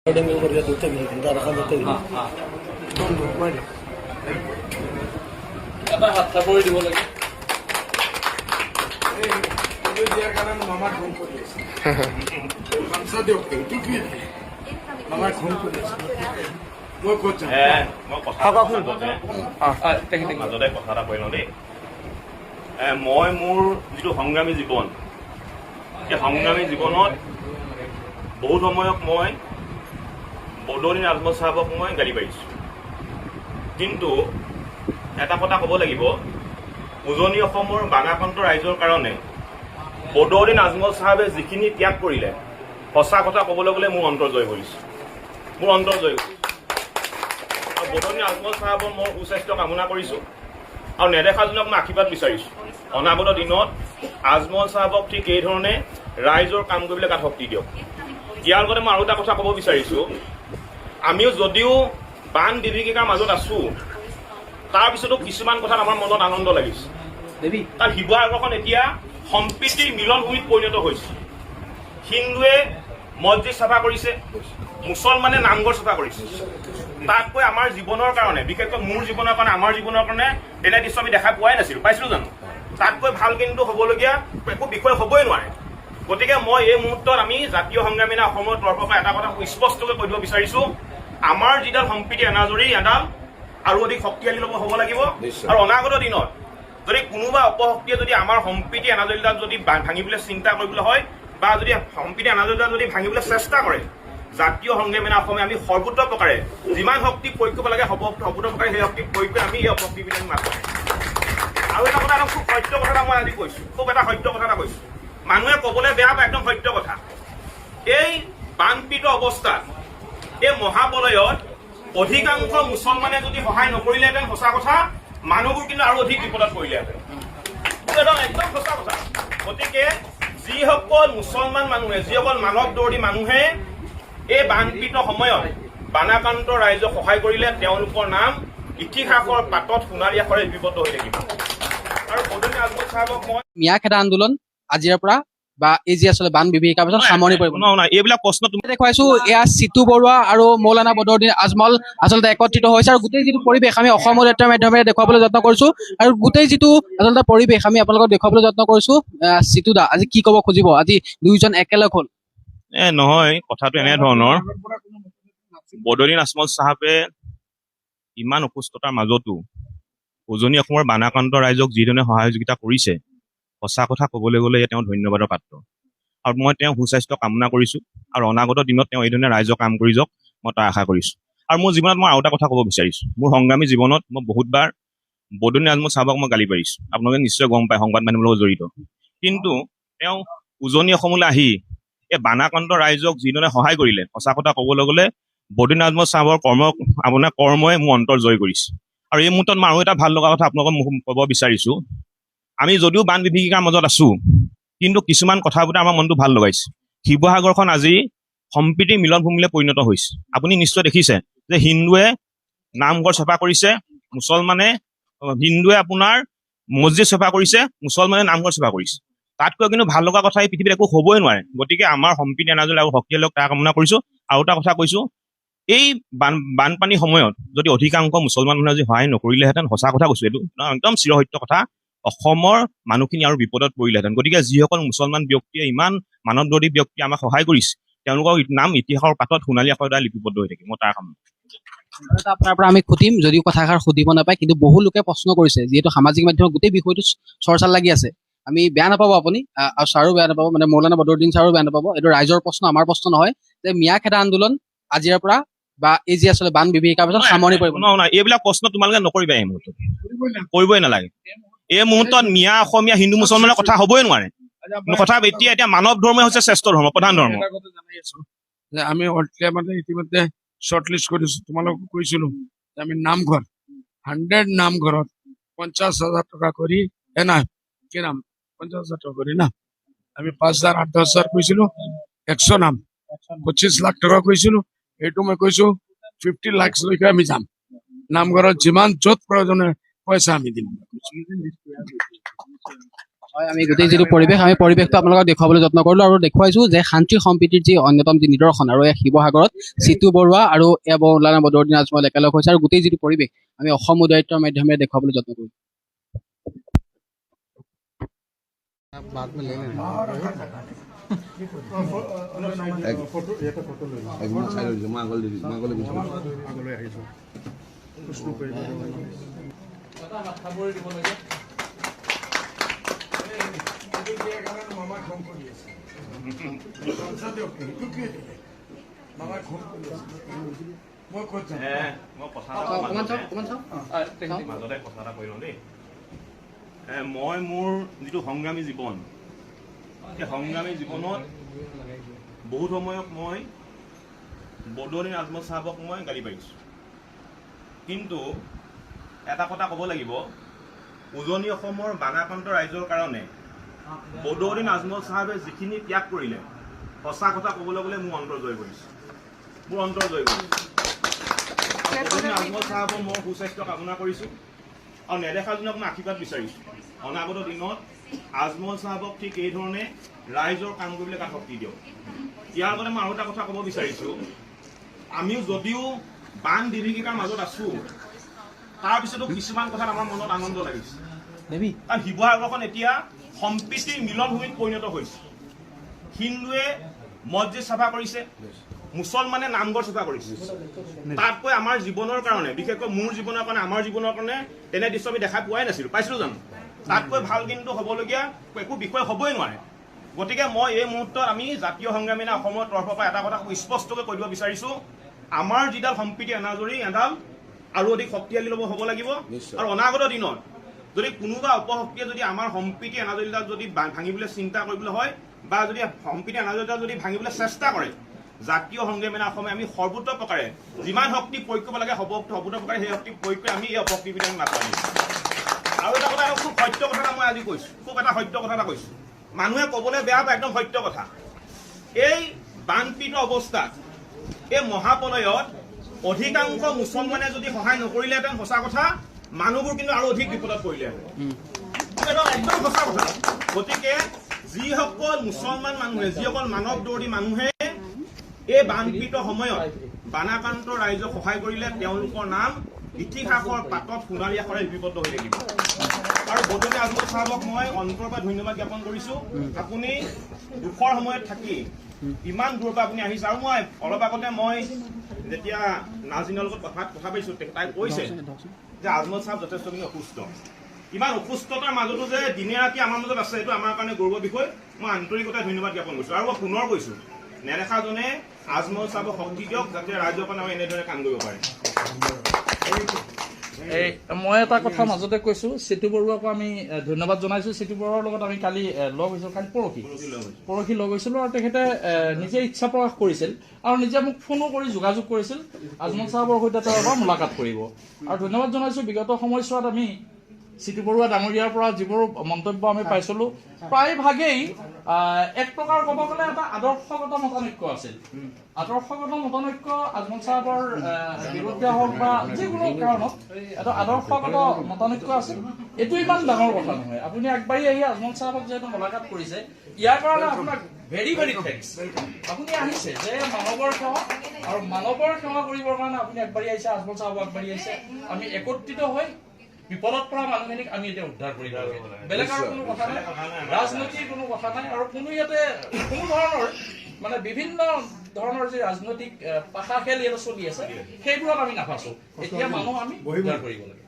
Dengan kerja itu gitu, darah kan itu. Tunggu, mana? Apa hatta boi দিব লাগে? এই দিয়ার কারণে মামার ঘুম পড়েছে। মাংস দিও কিন্তু কি? মামার ঘুম পড়েছে। মই কোচা। মই কথা শুনতে মাজতে কথা এটা কৈ লওঁ দেই। মই মোৰ যিটো সংগ্ৰামী জীৱন, সেই সংগ্ৰামী জীৱনত বহুত সময়ত মই বদৌনী নাজমল চাহাবক মই গালি পাৰিছোঁ। কিন্তু এটা কথা ক'ব লাগিব, উজনি অসমৰ বানাকান্ত ৰাইজৰ কাৰণে বদৌনী নাজমল চাহাবে যিখিনি ত্যাগ কৰিলে, সঁচা কথা ক'বলৈ গ'লে মোৰ অন্তৰ জয় কৰিছোঁ। মোৰ অন্তৰ জয় কৰিছোঁ। আৰু বদৌনী নাজমল চাহাবৰ মই সুস্বাস্থ্য কামনা কৰিছোঁ আৰু নেদেখাজনক মই আশীৰ্বাদ বিচাৰিছোঁ। অনাগত দিনত আজমল চাহাবক ঠিক এইধৰণে ৰাইজৰ কাম কৰিবলৈ গাত শক্তি দিয়ক। ইয়াৰ লগতে মই আৰু এটা কথা ক'ব বিচাৰিছোঁ, আমিও যদিও বান বিভীষিকাৰ মাজত আছোঁ, তাৰপিছতো কিছুমান কথাত আমাৰ মনত আনন্দ লাগিছে। কাৰণ শিৱসাগৰখন এতিয়া সম্প্ৰীতিৰ মিলনভূমিত পৰিণত হৈছে। হিন্দুৱে মছজিদ চাফা কৰিছে, মুছলমানে নামঘৰ চাফা কৰিছে। তাতকৈ আমাৰ জীৱনৰ কাৰণে, বিশেষকৈ মোৰ জীৱনৰ কাৰণে, আমাৰ জীৱনৰ কাৰণে তেনে দৃশ্য আমি দেখা পোৱাই নাছিলোঁ। পাইছিলোঁ জানো? তাতকৈ ভাল কিন্তু হ'বলগীয়া একো বিষয় হ'বই নোৱাৰে। গতিকে মই এই মুহূৰ্তত আমি জাতীয় সংগ্ৰামী অসমৰ তৰফৰ পৰা এটা কথা স্পষ্টকৈ কৈ দিব বিচাৰিছোঁ, আমাৰ যিডাল সম্প্ৰীতি এনাজৰী, এডাল আৰু অধিক শক্তিশালী হ'ব লাগিব। আৰু অনাগত দিনত যদি কোনোবা অপশক্তিয়ে যদি আমাৰ সম্প্ৰীতি এনাজৰীডাল যদি ভাঙিবলৈ চিন্তা কৰিবলৈ হয়, বা যদি সম্প্ৰীতি এনাজৰীডাল যদি ভাঙিবলৈ চেষ্টা কৰে, জাতীয় সংগ্ৰামী অসমে আমি সৰ্বোচ্চ প্ৰকাৰে যিমান শক্তি প্ৰয়োগ কৰিব লাগে সৰ্বোচ্চ প্ৰকাৰে সেই শক্তি প্ৰয়োগ কৰি আমি এই অপশক্তিবিলাক মাত কৰিম। আৰু এটা কথা, খুব সত্য কথা এটা মই আজি কৈছোঁ, খুব এটা সত্য কথা এটা কৈছোঁ। মানুহে ক'বলৈ বেয়া পায়, একদম সত্য কথা। এই বানপীড়িত অৱস্থাত এই মহাপ্ৰলয়ত অধিকাংশ মুছলমানে যদি সহায় নকৰিলেহেঁতেন, সঁচা কথা, মানুহবোৰ কিন্তু আৰু অধিক বিপদত পৰিলেহেঁতেন। একদম সঁচা কথা। গতিকে যিসকল মুছলমান মানুহে, যিসকল মানৱ দৌৰী মানুহে এই বানপীড়িত সময়ত বানাকান্ত ৰাইজক সহায় কৰিলে, তেওঁলোকৰ নাম ইতিহাসৰ পাতত সোণালী আখৰে লিপিবদ্ধ হৈ থাকিব। আৰু বদৌনী নাজমল চাহাবক মই মিয়া খেদা আন্দোলন আজিৰ পৰা বা এই যি আচলতে বান বিভীষিকাৰ পিছত সামৰণি পৰিব। এইবিলাক প্ৰশ্ন দেখুৱাইছো, এয়া চিতু বৰুৱা আৰু মৌলানা বদৰুদ্দিন আজমল আচলতে একত্ৰিত হৈছে আৰু গোটেই যিটো পৰিৱেশ আমি অসম অধিৰাজ্যৰ মাধ্যমেৰে দেখুৱাবলৈ যত্ন কৰিছো আৰু গোটেই যিটো আচলতে পৰিৱেশ আমি আপোনালোকক দেখুৱাবলৈ যত্ন কৰিছো। চিতু দা, আজি কি ক'ব খুজিব? আজি দুয়োজন একেলগ হ'ল। নহয়, কথাটো এনেধৰণৰ, বদৌনী নাজমল চাহাবে ইমান অসুস্থতাৰ মাজতো উজনি অসমৰ বানাকান্ত ৰাইজক যিধৰণে সহযোগিতা কৰিছে, সঁচা কথা ক'বলৈ গ'লে তেওঁ ধন্যবাদৰ পাত্ৰ। আৰু মই তেওঁ সুস্বাস্থ্য কামনা কৰিছোঁ আৰু অনাগত দিনত তেওঁ এইধৰণে ৰাইজক কাম কৰি যাওক, মই তাৰ আশা কৰিছোঁ। আৰু মোৰ জীৱনত মই আৰু এটা কথা ক'ব বিচাৰিছোঁ, মোৰ সংগ্ৰামী জীৱনত মই বহুতবাৰ বদৌনী নাজমল চাহাবক মই গালি পাৰিছোঁ। আপোনালোকে নিশ্চয় গম পায়, সংবাদ মাধ্যমৰ লগত জড়িত। কিন্তু তেওঁ উজনি অসমলৈ আহি এই বানাকান্ত ৰাইজক যিধৰণে সহায় কৰিলে, সঁচা কথা ক'বলৈ গ'লে বদৌনী নাজমল চাহাবৰ কৰ্মই মোৰ অন্তৰ জয় কৰিছে। আৰু এই মুহূৰ্তত মই আৰু এটা ভাল লগা কথা আপোনালোকক ক'ব বিচাৰিছোঁ, আমি যদিও বান বিভীষিকাৰ মাজত আছোঁ, কিন্তু কিছুমান কথাবোৰে আমাৰ মনটো ভাল লগাইছে। শিৱসাগৰখন আজি সম্প্ৰীতিৰ মিলনভূমিলৈ পৰিণত হৈছে। আপুনি নিশ্চয় দেখিছে যে হিন্দুৱে নামঘৰ চাফা কৰিছে, হিন্দুৱে আপোনাৰ মছজিদ চাফা কৰিছে, মুছলমানে নামঘৰ চাফা কৰিছে। তাতকৈ কিন্তু ভাল লগা কথা এই পৃথিৱীত একো হ'বই নোৱাৰে। গতিকে আমাৰ সম্প্ৰীতি এনাজৰী আৰু শক্তিশালী তাৰ কামনা কৰিছোঁ। আৰু এটা কথা কৈছোঁ, এই বানপানীৰ সময়ত যদি অধিকাংশ মুছলমান মানুহে যদি সহায় নকৰিলেহেঁতেন, সঁচা কথা কৈছোঁ, এইটো একদম চিৰসত্য কথা, অসমৰ মানুহখিনি আৰু বিপদত পৰিলেহেঁতেন। গতিকে যিসকল মুছলমান ব্যক্তিয়ে, ইমান মানৱদৰ্দী ব্যক্তিয়ে আমাক সহায় কৰিছে, তেওঁলোকৰ নাম ইতিহাসৰ পাতত সোণালী আখৰৰ দ্বাৰা লিপিবদ্ধ হৈ থাকে। মই তাৰ কাম আপোনাৰ পৰা আমি সুধিম, যদিও কথাষাৰ সুধিব নাপায়, কিন্তু বহু লোকে প্ৰশ্ন কৰিছে, যিহেতু সামাজিক মাধ্যমত গোটেই বিষয়টো চৰ্চাত লাগি আছে। আমি বেয়া নাপাব আপুনি, আৰু ছাৰো বেয়া নাপাব, মানে মৌলানা বদৰুদ্দিন ছাৰো বেয়া নাপাব, এইটো ৰাইজৰ প্ৰশ্ন, আমাৰ প্ৰশ্ন নহয়, যে মিয়া খেদা আন্দোলন আজিৰ পৰা বা এই যি আচলতে বান বিভীষিকাৰ পিছত সামৰণি পৰিব। এইবিলাক প্ৰশ্ন তোমালোকে নকৰিবা, এই মুহূৰ্তত কৰিবই নালাগে। এই মুহূৰ্তত মিয়া অসমীয়া হিন্দু মুছলমানৰ কথা হ'বই নোৱাৰে। কথা এতিয়া মানৱ ধৰ্মই হৈছে শ্ৰেষ্ঠ ধৰ্ম, প্ৰধান ধৰ্ম। আমি ইতিমধ্যে শ্বৰ্ট লিষ্ট কৰিছো, তোমালোকক কৈছিলো আমি নামঘৰ 100 নামঘৰত 50,000 টকা কৰি কি নাম 50,000 টকা কৰি না, আমি 5,000 8,000 কৈছিলো, 100 নাম 25 লাখ টকা কৈছিলো। এইটো মই কৈছো 50 লাখ লৈকে আমি যাম। নামঘৰত যিমান য'ত প্ৰয়োজনে পইচা আমি দিম। হয়, আমি গোটেই যিটো পৰিৱেশ আমি পৰিৱেশটো আপোনালোকক দেখুৱাবলৈ যত্ন কৰিলোঁ আৰু দেখুৱাইছো যে শান্তি সম্প্ৰীতিৰ যি অন্যতম যি নিদৰ্শন আৰু এই শিৱসাগৰত চিতু বৰুৱা আৰু মৌলানা বদৰুদ্দিন আজমল একেলগ হৈছে আৰু গোটেই যিটো পৰিৱেশ আমি অসম উদয়িত্ৰৰ মাধ্যমেৰে দেখুৱাবলৈ যত্ন কৰিলোঁ। মই ক'ত যাম? মই কথা অকণমান চাওক, মাজতে কথা এটা কৈ লওঁ দেই। মই মোৰ যিটো সংগ্ৰামী জীৱন, সেই সংগ্ৰামী জীৱনত বহুত সময়ত মই বদৰুদ্দিন আজমল চাহাবক মই গালি পাৰিছোঁ। কিন্তু এটা কথা ক'ব লাগিব, উজনি অসমৰ বানাক্ৰান্ত ৰাইজৰ কাৰণে বদৰুদ্দিন আজমল চাহাবে যিখিনি ত্যাগ কৰিলে, সঁচা কথা ক'বলৈ গ'লে মোৰ অন্তৰ জয় কৰিছে, মোৰ অন্তৰ জয় কৰিছে। বদৰুদ্দিন আজমল চাহাবৰ মই সুস্বাস্থ্য কামনা কৰিছোঁ আৰু নেদেখাজনক মই আশীৰ্বাদ বিচাৰিছোঁ। অনাগত দিনত আজমল চাহাবক ঠিক এই ধৰণে ৰাইজৰ কাম কৰিবলৈ তাক শক্তি দিয়ক। ইয়াৰ আগতে মই আৰু এটা কথা ক'ব বিচাৰিছোঁ, আমিও যদিও বান বিভীষিকাৰ মাজত আছোঁ, তাৰপিছতো কিছুমান কথাত আমাৰ মনত আনন্দ লাগিছে। কাৰণ শিৱসাগৰখন এতিয়া সম্প্ৰীতিৰ মিলনভূমিত পৰিণত হৈছে। হিন্দুৱে মছজিদ চাফা কৰিছে, মুছলমানে নামঘৰ চাফা কৰিছে। তাতকৈ আমাৰ জীৱনৰ কাৰণে, বিশেষকৈ মোৰ জীৱনৰ কাৰণে, আমাৰ জীৱনৰ কাৰণে তেনে দৃশ্য আমি দেখা পোৱাই নাছিলোঁ, পাইছিলোঁ জানো? তাতকৈ ভাল কিন্তু হ'বলগীয়া একো বিষয় হ'বই নোৱাৰে। গতিকে মই এই মুহূৰ্তত আমি জাতীয় সংগ্ৰামী অসমৰ তৰফৰ পৰা এটা কথা স্পষ্টকৈ কৈ দিব বিচাৰিছোঁ, আমাৰ যিডাল সম্প্ৰীতি এনাজৰী এডাল আৰু অধিক শক্তিশালী হ'ব লাগিব। আৰু অনাগত দিনত যদি কোনোবা অপশক্তিয়ে যদি আমাৰ সম্প্ৰীতি এনাজৰীডাল যদি ভাঙিবলৈ চিন্তা কৰিবলৈ হয় বা যদি সম্প্ৰীতি এনাজৰীডাল যদি ভাঙিবলৈ চেষ্টা কৰে, জাতীয় সংগ্ৰামী অসমে আমি সৰ্বোচ্চ প্ৰকাৰে যিমান শক্তি প্ৰয়োগ কৰিব লাগে সৰ্বোচ্চ প্ৰকাৰে সেই শক্তি প্ৰয়োগ কৰি আমি এই অপশক্তিবিধ আমি মাথা মাৰিম। আৰু এটা কথা, খুব সত্য কথা এটা মই আজি কৈছোঁ, খুব এটা সত্য কথা এটা কৈছোঁ, মানুহে ক'বলৈ বেয়া পায়, একদম সত্য কথা। এই বানপীড়িত অৱস্থাত, এই মহাপ্ৰলয়ত অধিকাংশ মুছলমানে যদি সহায় নকৰিলেহেঁতেন, সঁচা কথা মানুহবোৰ কিন্তু আৰু অধিক বিপদত পৰিলেহেঁতেন। একদম সঁচা কথা। গতিকে যিসকল মুছলমান মানুহে, যিসকল মানৱ দৰ্দী মানুহে এই বানপীড়িত সময়ত বানাক্ৰান্ত ৰাইজক সহায় কৰিলে, তেওঁলোকৰ নাম ইতিহাসৰ পাতত সোণালী আখৰে লিপিবদ্ধ হৈ থাকিব। আৰু বদৰুদ্দিন আজমল চাহাবক মই অন্তৰৰ পৰা ধন্যবাদ জ্ঞাপন কৰিছোঁ। আপুনি দুখৰ সময়ত থাকি ইমান দূৰৰ পৰা আপুনি আহিছে। আৰু মই অলপ আগতে মই যেতিয়া নাজিনৰ লগত কথা পাতিছোঁ, তাই কৈছে যে আজমল চাহাব যথেষ্টখিনি অসুস্থ। ইমান অসুস্থতাৰ মাজতো যে দিনে ৰাতি আমাৰ মাজত আছে, এইটো আমাৰ কাৰণে গৌৰৱৰ বিষয়। মই আন্তৰিকতাৰে ধন্যবাদ জ্ঞাপন কৰিছোঁ। আৰু মই পুনৰ কৈছোঁ, নেদেখাজনে আজমল চাহাবক শক্তি দিয়ক, যাতে ৰাইজৰ কাৰণে এনেদৰে কাম কৰিব পাৰে। মই এটা কথা মাজতে কৈছোঁ, চিতু বৰুৱাকো আমি ধন্যবাদ জনাইছোঁ। চিতু বৰুৱাৰ লগত আমি কালি লগ হৈছিলোঁ, কালি পৰহি লগ হৈছিলোঁ আৰু তেখেতে নিজে ইচ্ছা প্ৰকাশ কৰিছিল আৰু নিজে মোক ফোনো কৰি যোগাযোগ কৰিছিল আজমল চাহাবৰ সৈতে তেওঁ এবাৰ মোলাকাত কৰিব। আৰু ধন্যবাদ জনাইছোঁ, বিগত সময়ছোৱাত আমি চিতু বৰুৱা ডাঙৰীয়াৰ পৰা যিবোৰ মন্তব্য আমি পাইছিলোঁ, প্ৰায়ভাগেই এক প্ৰকাৰ ক'ব গ'লে এটা আদৰ্শগত মতানৈক্য আছিল। আদৰ্শগত মতানৈক্য আজমল চাহাবৰ বিৰুদ্ধে হওক বা যিকোনো কাৰণত এটা আদৰ্শগত মতানৈক্য আছিল। এইটো ইমান ডাঙৰ কথা নহয়। আপুনি আগবাঢ়ি আহি আজমল চাহাবক যিহেতু মোলাকাত কৰিছে, ইয়াৰ কাৰণে আপোনাক ভেৰি ভেৰি থেংকছ। আপুনি আহিছে যে মানৱৰ সেৱা আৰু মানৱৰ সেৱা কৰিবৰ কাৰণে আপুনি আগবাঢ়ি আহিছে, আজমল চাহাবক আগবাঢ়ি আহিছে। আমি একত্ৰিত হৈ বিপদত পৰা মানুহখিনিক আমি এতিয়া উদ্ধাৰ কৰিব লাগে। বেলেগ আৰু কোনো কথা নাই, ৰাজনীতিৰ কোনো কথা নাই। আৰু কোনো ইয়াতে কোনো ধৰণৰ মানে বিভিন্ন ধৰণৰ যি ৰাজনৈতিক পাশা খেল ইয়াতে চলি আছে, সেইবোৰত আমি নাফাছো। এতিয়া মানুহ আমি উদ্ধাৰ কৰিব লাগে।